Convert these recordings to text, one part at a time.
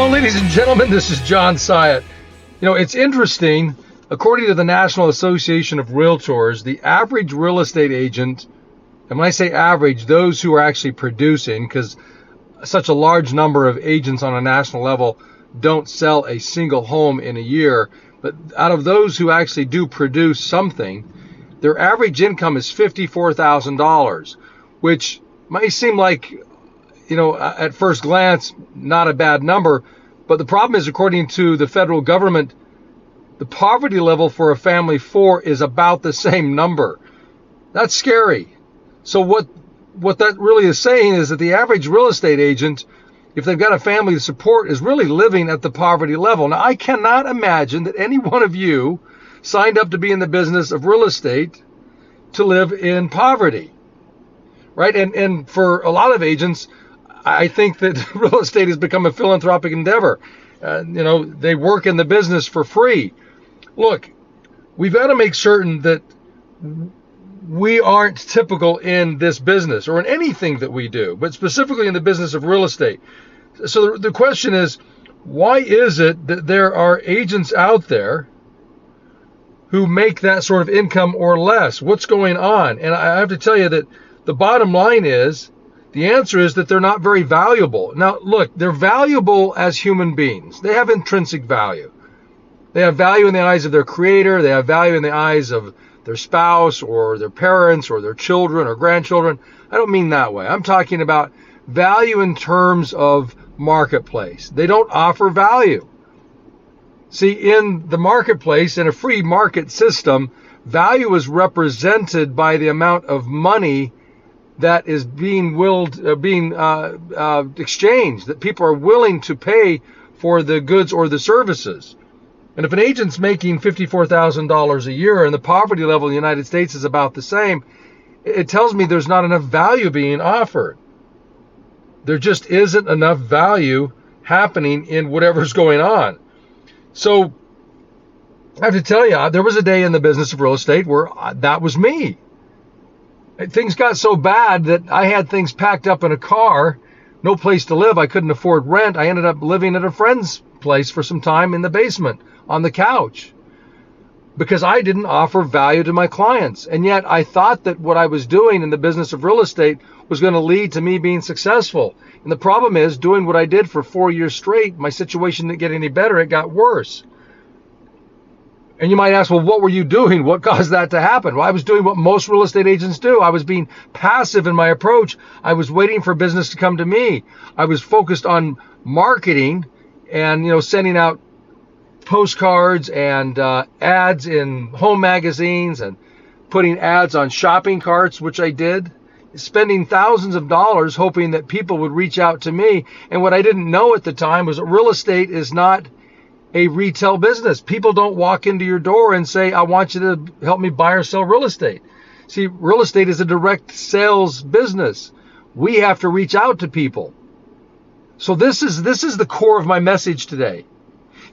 Hello, ladies and gentlemen. This is John Ciet. It's interesting. According to the National Association of Realtors, the average real estate agent, and when I say average, those who are actually producing, because such a large number of agents on a national level don't sell a single home in a year, but out of those who actually do produce something, their average income is $54,000, which may seem like, at first glance, not a bad number. But the problem is, according to the federal government, the poverty level for a family of four is about the same number. That's scary. So what that really is saying is that the average real estate agent, if they've got a family to support, is really living at the poverty level. Now, I cannot imagine that any one of you signed up to be in the business of real estate to live in poverty, right? And for a lot of agents, I think that real estate has become a philanthropic endeavor. They work in the business for free. Look, we've got to make certain that we aren't typical in this business or in anything that we do, but specifically in the business of real estate. So the question is, why is it that there are agents out there who make that sort of income or less? What's going on? And I have to tell you that the bottom line is, the answer is that they're not very valuable. Now, look, they're valuable as human beings. They have intrinsic value. They have value in the eyes of their creator. They have value in the eyes of their spouse or their parents or their children or grandchildren. I don't mean that way. I'm talking about value in terms of marketplace. They don't offer value. See, in the marketplace, in a free market system, value is represented by the amount of money that is being exchanged, that people are willing to pay for the goods or the services. And if an agent's making $54,000 a year and the poverty level in the United States is about the same, it tells me there's not enough value being offered. There just isn't enough value happening in whatever's going on. So I have to tell you, there was a day in the business of real estate where that was me. Things got so bad that I had things packed up in a car, no place to live. I couldn't afford rent. I ended up living at a friend's place for some time in the basement on the couch because I didn't offer value to my clients. And yet I thought that what I was doing in the business of real estate was going to lead to me being successful. And the problem is, doing what I did for 4 years straight, my situation didn't get any better. It got worse. And you might ask, well, what were you doing? What caused that to happen? Well, I was doing what most real estate agents do. I was being passive in my approach. I was waiting for business to come to me. I was focused on marketing and, sending out postcards and ads in home magazines and putting ads on shopping carts, which I did, spending thousands of dollars hoping that people would reach out to me. And what I didn't know at the time was that real estate is not a retail business. People don't walk into your door and say, I want you to help me buy or sell real estate. See, real estate is a direct sales business. We have to reach out to people. So this is the core of my message today.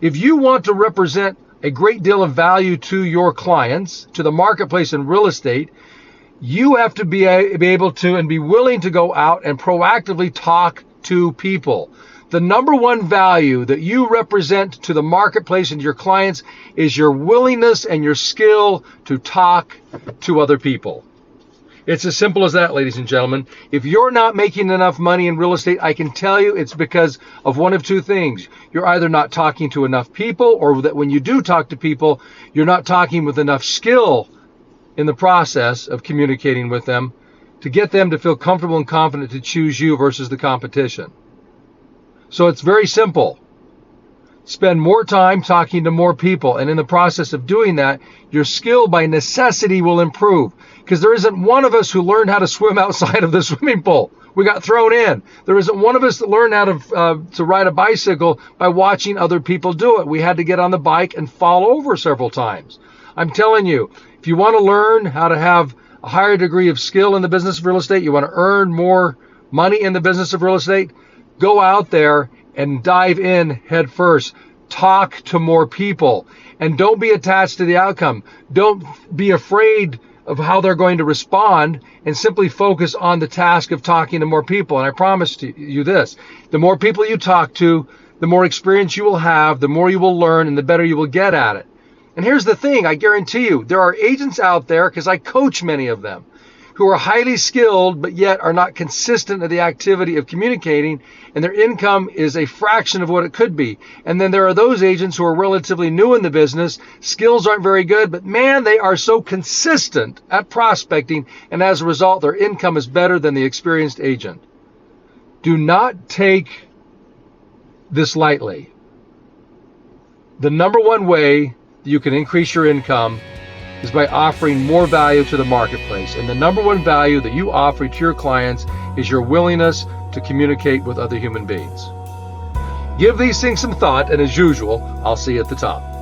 If you want to represent a great deal of value to your clients, to the marketplace in real estate, you have to be able to and be willing to go out and proactively talk to people. The number one value that you represent to the marketplace and your clients is your willingness and your skill to talk to other people. It's as simple as that, ladies and gentlemen. If you're not making enough money in real estate, I can tell you it's because of one of two things. You're either not talking to enough people, or that when you do talk to people, you're not talking with enough skill in the process of communicating with them to get them to feel comfortable and confident to choose you versus the competition. So it's very simple. Spend more time talking to more people. And in the process of doing that, your skill by necessity will improve. Because there isn't one of us who learned how to swim outside of the swimming pool. We got thrown in. There isn't one of us that learned how to ride a bicycle by watching other people do it. We had to get on the bike and fall over several times. I'm telling you, if you want to learn how to have a higher degree of skill in the business of real estate, you want to earn more money in the business of real estate, go out there and dive in head first. Talk to more people and don't be attached to the outcome. Don't be afraid of how they're going to respond and simply focus on the task of talking to more people. And I promise you this, the more people you talk to, the more experience you will have, the more you will learn, and the better you will get at it. And here's the thing, I guarantee you, there are agents out there, because I coach many of them, who are highly skilled, but yet are not consistent in the activity of communicating, and their income is a fraction of what it could be. And then there are those agents who are relatively new in the business, skills aren't very good, but man, they are so consistent at prospecting, and as a result, their income is better than the experienced agent. Do not take this lightly. The number one way that you can increase your income is by offering more value to the marketplace. And the number one value that you offer to your clients is your willingness to communicate with other human beings. Give these things some thought, and as usual, I'll see you at the top.